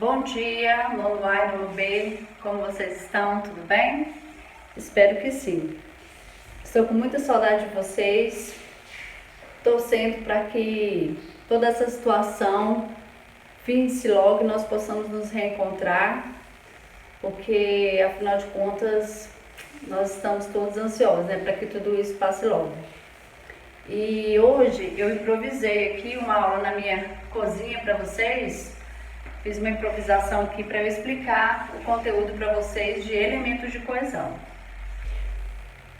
Bom dia, nono A e nono B, como vocês estão? Tudo bem? Espero que sim. Estou com muita saudade de vocês, torcendo para que toda essa situação finse logo e nós possamos nos reencontrar, porque afinal de contas nós estamos todos ansiosos, né, para que tudo isso passe logo. E hoje eu improvisei aqui uma aula na minha cozinha para vocês. Fiz uma improvisação aqui para eu explicar o conteúdo para vocês de elementos de coesão.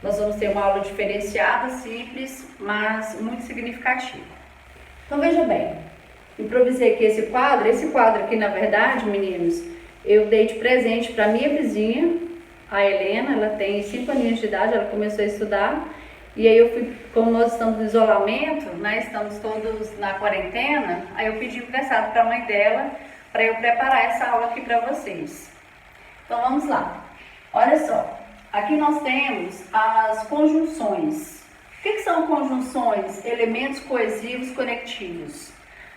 Nós vamos ter uma aula diferenciada, simples, mas muito significativa. Então veja bem, improvisei aqui esse quadro aqui na verdade, meninos, eu dei de presente para minha vizinha, a Helena. Ela tem 5 aninhos de idade, ela começou a estudar. E aí eu fui, como nós estamos no isolamento, né, estamos todos na quarentena, aí eu pedi emprestado para a mãe dela, para eu preparar essa aula aqui para vocês. Então vamos lá. Olha só, aqui nós temos as conjunções. O que são conjunções? Elementos coesivos conectivos.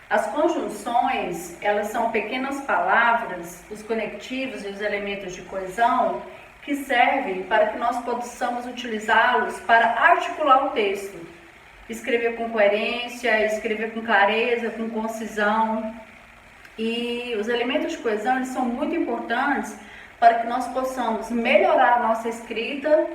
As conjunções, elas são pequenas palavras, os conectivos e os elementos de coesão, que servem para que nós possamos utilizá-los para articular o texto. Escrever com coerência, escrever com clareza, com concisão. E os elementos de coesão, eles são muito importantes para que nós possamos melhorar a nossa escrita,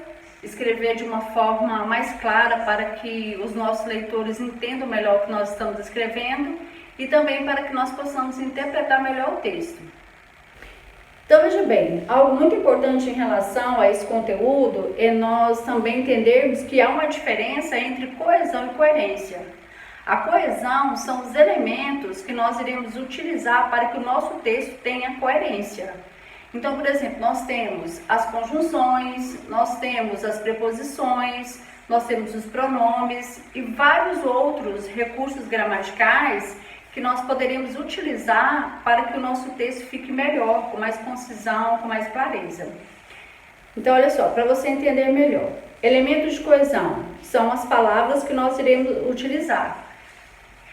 escrever de uma forma mais clara para que os nossos leitores entendam melhor o que nós estamos escrevendo e também para que nós possamos interpretar melhor o texto. Então veja bem, algo muito importante em relação a esse conteúdo é nós também entendermos que há uma diferença entre coesão e coerência. A coesão são os elementos que nós iremos utilizar para que o nosso texto tenha coerência. Então, por exemplo, nós temos as conjunções, nós temos as preposições, nós temos os pronomes e vários outros recursos gramaticais que nós poderíamos utilizar para que o nosso texto fique melhor, com mais concisão, com mais clareza. Então, olha só, para você entender melhor. Elementos de coesão são as palavras que nós iremos utilizar.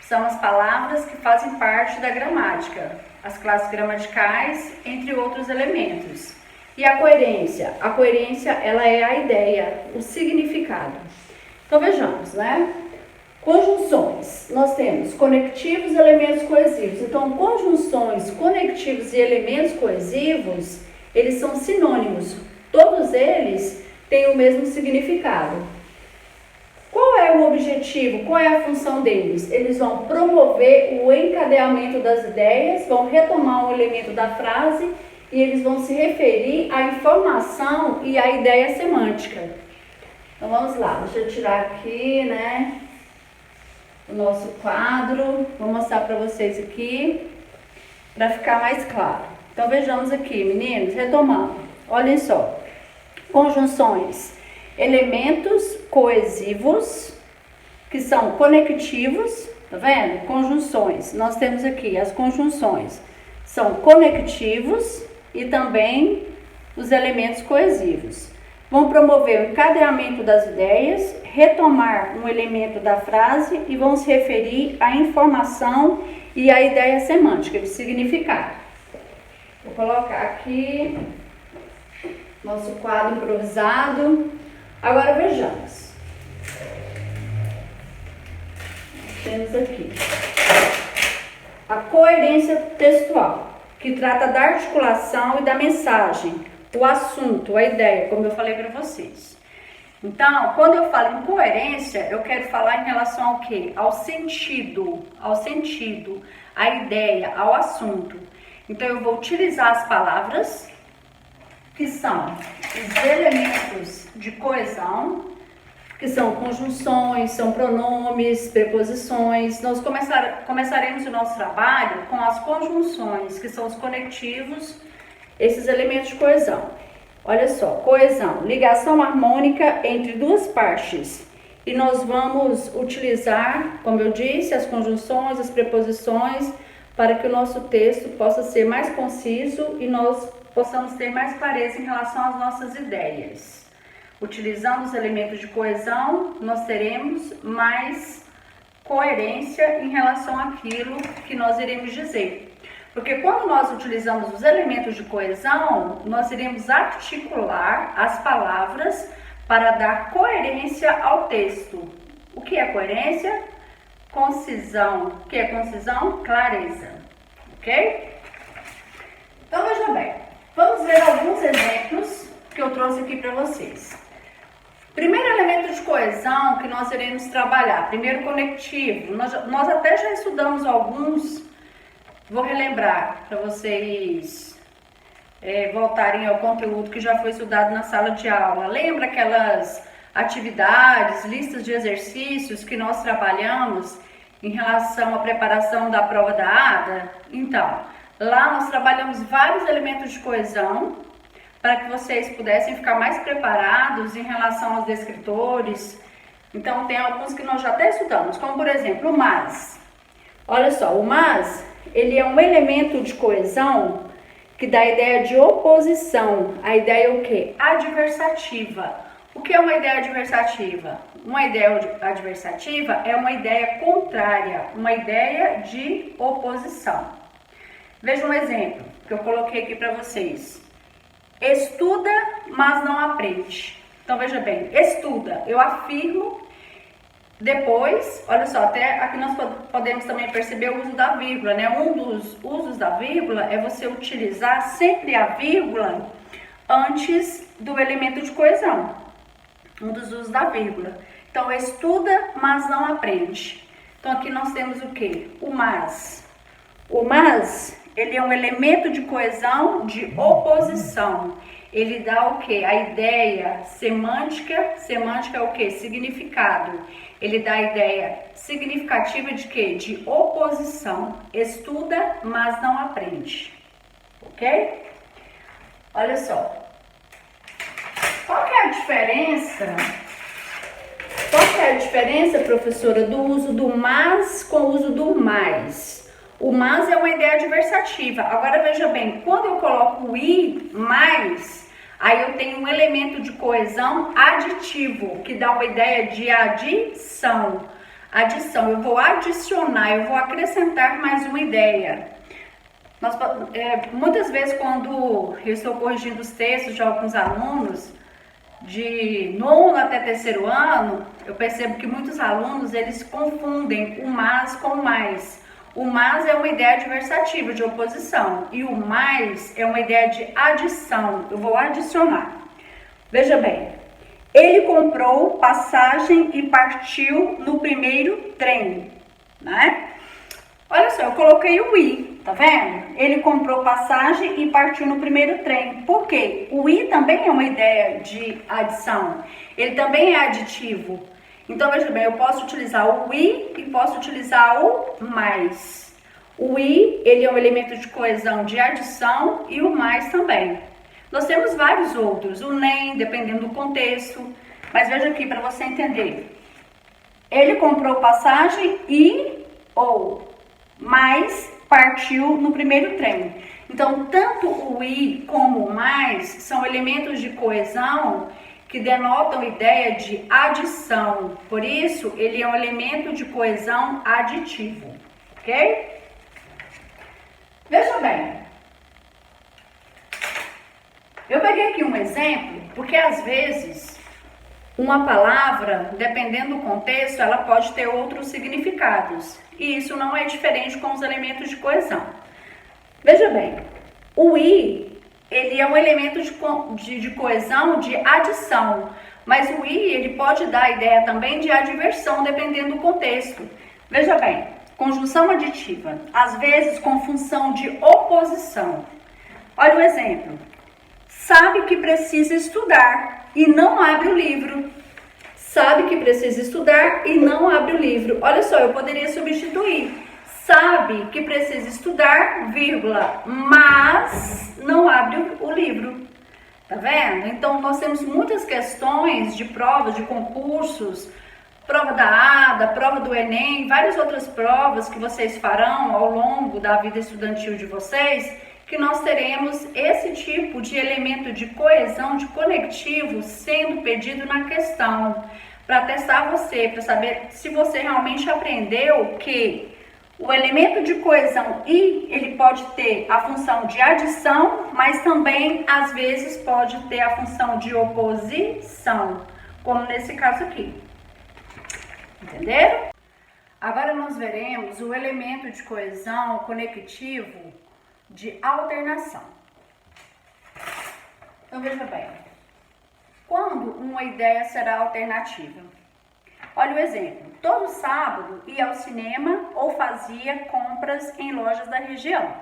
São as palavras que fazem parte da gramática, as classes gramaticais, entre outros elementos. E a coerência? A coerência, ela é a ideia, o significado. Então, vejamos, né? Conjunções, nós temos conectivos e elementos coesivos. Então, conjunções, conectivos e elementos coesivos, eles são sinônimos. Todos eles têm o mesmo significado. Qual é o objetivo? Qual é a função deles? Eles vão promover o encadeamento das ideias, vão retomar um elemento da frase e eles vão se referir à informação e à ideia semântica. Então, vamos lá. Deixa eu tirar aqui, né, o nosso quadro, vou mostrar para vocês aqui, para ficar mais claro. Então, vejamos aqui, meninos, retomando. Olhem só, conjunções, elementos coesivos, que são conectivos, tá vendo? Conjunções, nós temos aqui as conjunções, são conectivos e também os elementos coesivos. Vão promover o encadeamento das ideias, retomar um elemento da frase e vão se referir à informação e à ideia semântica, de significado. Vou colocar aqui nosso quadro improvisado. Agora vejamos. Temos aqui a coerência textual, que trata da articulação e da mensagem, o assunto, a ideia, como eu falei para vocês. Então, quando eu falo em coerência, eu quero falar em relação ao quê? Ao sentido, à ideia, ao assunto. Então, eu vou utilizar as palavras, que são os elementos de coesão, que são conjunções, são pronomes, preposições. Nós começaremos o nosso trabalho com as conjunções, que são os conectivos, esses elementos de coesão. Olha só, coesão, ligação harmônica entre duas partes. E nós vamos utilizar, como eu disse, as conjunções, as preposições, para que o nosso texto possa ser mais conciso e nós possamos ter mais clareza em relação às nossas ideias. Utilizando os elementos de coesão, nós teremos mais coerência em relação àquilo que nós iremos dizer. Porque quando nós utilizamos os elementos de coesão, nós iremos articular as palavras para dar coerência ao texto. O que é coerência? Concisão. O que é concisão? Clareza. Ok? Então, veja bem. Vamos ver alguns exemplos que eu trouxe aqui para vocês. Primeiro elemento de coesão que nós iremos trabalhar. Primeiro, conectivo. Nós até já estudamos alguns. Vou relembrar para vocês voltarem ao conteúdo que já foi estudado na sala de aula. Lembra aquelas atividades, listas de exercícios que nós trabalhamos em relação à preparação da prova da ADA? Então, lá nós trabalhamos vários elementos de coesão para que vocês pudessem ficar mais preparados em relação aos descritores. Então, tem alguns que nós já até estudamos, como por exemplo o mas. Olha só, o mas, ele é um elemento de coesão que dá a ideia de oposição. A ideia é o quê? Adversativa. O que é uma ideia adversativa? Uma ideia adversativa é uma ideia contrária, uma ideia de oposição. Veja um exemplo que eu coloquei aqui para vocês. Estuda, mas não aprende. Então, veja bem, estuda, eu afirmo, depois, olha só, até aqui nós podemos também perceber o uso da vírgula, né? Um dos usos da vírgula é você utilizar sempre a vírgula antes do elemento de coesão. Um dos usos da vírgula. Então, estuda, mas não aprende. Então, aqui nós temos o quê? O mas. O mas, ele é um elemento de coesão de oposição. Ele dá o quê? A ideia semântica. Semântica é o quê? Significado. Ele dá a ideia significativa de quê? De oposição. Estuda, mas não aprende. Ok? Olha só. Qual que é a diferença? Qual que é a diferença, professora, do uso do mas com o uso do mais? O mas é uma ideia adversativa. Agora, veja bem, quando eu coloco o i mais, aí eu tenho um elemento de coesão aditivo, que dá uma ideia de adição. Adição, eu vou adicionar, eu vou acrescentar mais uma ideia. Muitas vezes, quando eu estou corrigindo os textos de alguns alunos, de nono até terceiro ano, eu percebo que muitos alunos, eles confundem o mas com o mais. O mas é uma ideia adversativa, de oposição, e o mais é uma ideia de adição, eu vou adicionar. Veja bem, ele comprou passagem e partiu no primeiro trem, né? Olha só, eu coloquei o i, tá vendo? Ele comprou passagem e partiu no primeiro trem. Por quê? O i também é uma ideia de adição, ele também é aditivo. Então, veja bem, eu posso utilizar o i e posso utilizar o mais. O i, ele é um elemento de coesão de adição e o mais também. Nós temos vários outros, o nem, dependendo do contexto. Mas veja aqui para você entender. Ele comprou passagem e ou mais partiu no primeiro trem. Então, tanto o i como o mais são elementos de coesão que denotam ideia de adição. Por isso, ele é um elemento de coesão aditivo, ok? Veja bem. Eu peguei aqui um exemplo, porque às vezes uma palavra, dependendo do contexto, ela pode ter outros significados. E isso não é diferente com os elementos de coesão. Veja bem, o i, ele é um elemento de coesão, de adição, mas o i, ele pode dar a ideia também de adversão, dependendo do contexto. Veja bem, conjunção aditiva, às vezes com função de oposição. Olha o exemplo. Sabe que precisa estudar e não abre o livro. Sabe que precisa estudar e não abre o livro. Olha só, eu poderia substituir. Sabe que precisa estudar, vírgula, mas não abre o livro. Tá vendo? Então, nós temos muitas questões de provas, de concursos, prova da ADA, prova do Enem, várias outras provas que vocês farão ao longo da vida estudantil de vocês, que nós teremos esse tipo de elemento de coesão, de conectivo sendo pedido na questão, para testar você, para saber se você realmente aprendeu que O elemento de coesão e ele pode ter a função de adição, mas também às vezes pode ter a função de oposição, como nesse caso aqui. Entenderam? Agora nós veremos o elemento de coesão conectivo de alternação. Então veja bem, quando uma ideia será alternativa? Olha o exemplo, todo sábado ia ao cinema ou fazia compras em lojas da região.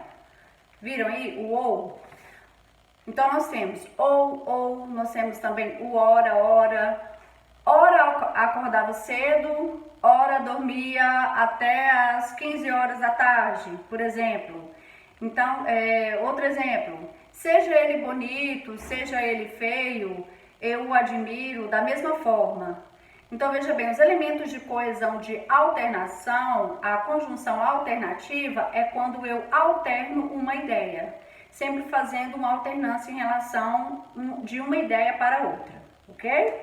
Viram aí o ou? Então nós temos ou, nós temos também o ora acordava cedo, ora dormia até as 15 horas da tarde, por exemplo. Então, outro exemplo, seja ele bonito, seja ele feio, eu o admiro da mesma forma. Então, veja bem, os elementos de coesão de alternação, a conjunção alternativa é quando eu alterno uma ideia, sempre fazendo uma alternância em relação de uma ideia para outra, ok?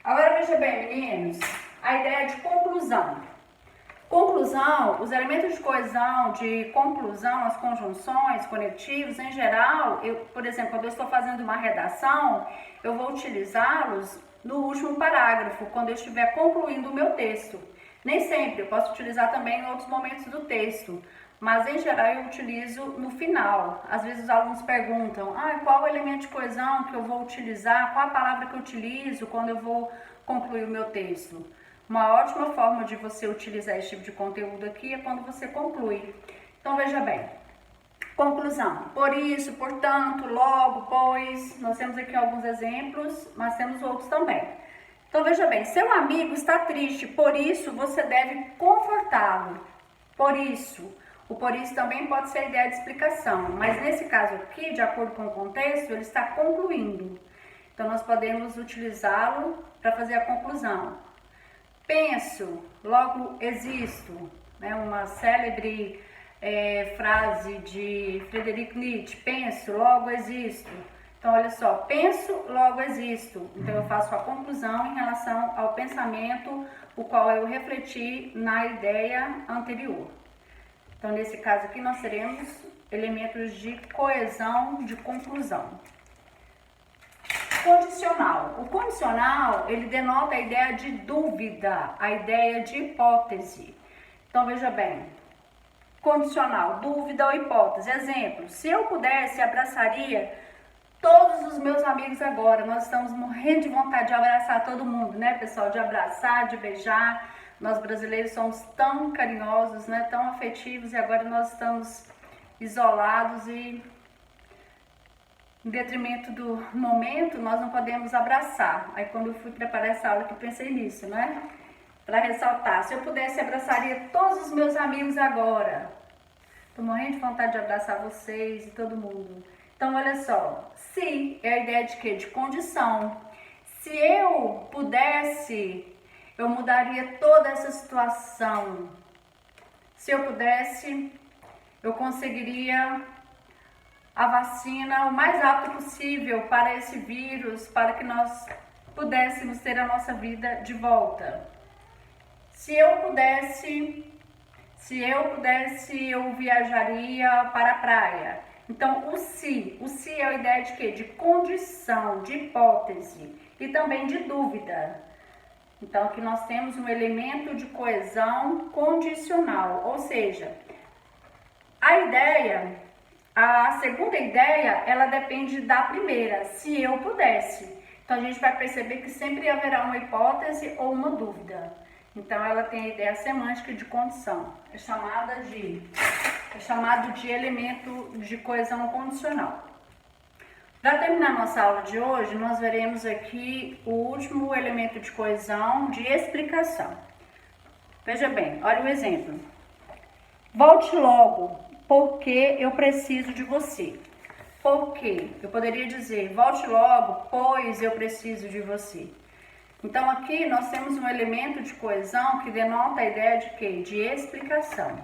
Agora, veja bem, meninos, a ideia de conclusão. Conclusão, os elementos de coesão, de conclusão, as conjunções, conectivos, em geral, por exemplo, quando eu estou fazendo uma redação, eu vou utilizá-los no último parágrafo, quando eu estiver concluindo o meu texto. Nem sempre, eu posso utilizar também em outros momentos do texto, mas em geral eu utilizo no final. Às vezes os alunos perguntam, qual o elemento de coesão que eu vou utilizar, qual a palavra que eu utilizo quando eu vou concluir o meu texto. Uma ótima forma de você utilizar esse tipo de conteúdo aqui é quando você conclui. Então veja bem, conclusão, por isso, portanto, logo, pois, nós temos aqui alguns exemplos, mas temos outros também. Então veja bem, seu amigo está triste, por isso você deve confortá-lo, por isso. O por isso também pode ser a ideia de explicação, mas nesse caso aqui, de acordo com o contexto, ele está concluindo. Então nós podemos utilizá-lo para fazer a conclusão. Penso, logo existo, né? Uma célebre frase de Friedrich Nietzsche, penso, logo existo. Então olha só, penso, logo existo. Então eu faço a conclusão em relação ao pensamento, o qual eu refleti na ideia anterior. Então nesse caso aqui nós teremos elementos de coesão, de conclusão. Condicional. O condicional, ele denota a ideia de dúvida, a ideia de hipótese. Então, veja bem, condicional, dúvida ou hipótese. Exemplo, se eu pudesse, abraçaria todos os meus amigos agora. Nós estamos morrendo de vontade de abraçar todo mundo, né, pessoal? De abraçar, de beijar. Nós brasileiros somos tão carinhosos, né, tão afetivos, e agora nós estamos isolados e... em detrimento do momento, nós não podemos abraçar. Aí quando eu fui preparar essa aula que eu pensei nisso, né? Para ressaltar, se eu pudesse, abraçaria todos os meus amigos agora. Tô morrendo de vontade de abraçar vocês e todo mundo. Então, olha só, se é a ideia de quê? De condição. Se eu pudesse, eu mudaria toda essa situação. Se eu pudesse, eu conseguiria a vacina o mais rápido possível para esse vírus, para que nós pudéssemos ter a nossa vida de volta. Se eu pudesse, eu viajaria para a praia. Então, o se é a ideia de quê? De condição, de hipótese e também de dúvida. Então, aqui nós temos um elemento de coesão condicional, ou seja, a segunda ideia, ela depende da primeira, se eu pudesse. Então, a gente vai perceber que sempre haverá uma hipótese ou uma dúvida. Então, ela tem a ideia semântica de condição. É chamado de elemento de coesão condicional. Para terminar nossa aula de hoje, nós veremos aqui o último elemento de coesão de explicação. Veja bem, olha o exemplo. Volte logo, porque eu preciso de você. Por quê? Eu poderia dizer, volte logo, pois eu preciso de você. Então, aqui nós temos um elemento de coesão que denota a ideia de quê? De explicação.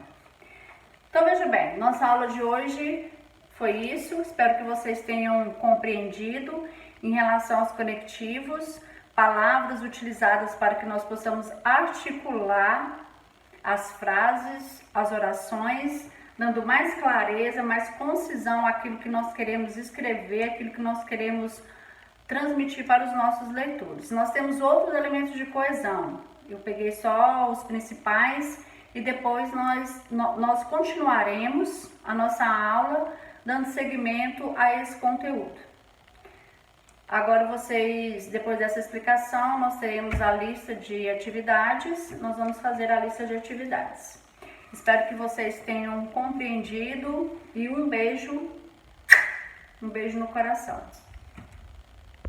Então, veja bem, nossa aula de hoje foi isso. Espero que vocês tenham compreendido em relação aos conectivos, palavras utilizadas para que nós possamos articular as frases, as orações, dando mais clareza, mais concisão àquilo que nós queremos escrever, aquilo que nós queremos transmitir para os nossos leitores. Nós temos outros elementos de coesão. Eu peguei só os principais e depois nós continuaremos a nossa aula dando seguimento a esse conteúdo. Agora vocês, depois dessa explicação, nós teremos a lista de atividades, nós vamos fazer a lista de atividades. Espero que vocês tenham compreendido e um beijo no coração.